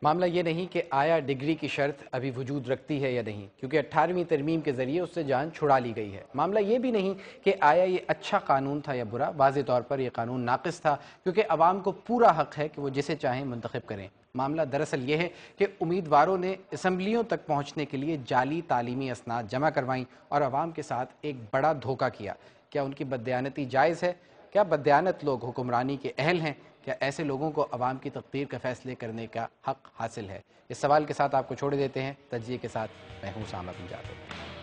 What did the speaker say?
मामला ये नहीं कि आया डिग्री की शर्त अभी वजूद रखती है या नहीं, क्योंकि 18वीं तरमीम के ज़रिए उससे जान छुड़ा ली गई है। मामला ये भी नहीं कि आया ये अच्छा कानून था या बुरा, वाज़े तौर पर यह कानून नाक़िस था, क्योंकि अवाम को पूरा हक़ है कि वो जिसे चाहें मुंतखब करें। मामला दरअसल ये है कि उम्मीदवारों ने असम्बलियों तक पहुँचने के लिए जाली तालीमी असनाद जमा करवाईं और अवाम के साथ एक बड़ा धोखा किया। क्या उनकी बददयानती जायज़ है? क्या बददयानत लोग हुक्मरानी के अहल हैं? क्या ऐसे लोगों को अवाम की तकदीर का फैसले करने का हक़ हासिल है? इस सवाल के साथ आपको छोड़ देते हैं तज्ज़िये के साथ। मैं हूँ सामा बिन जाबिर।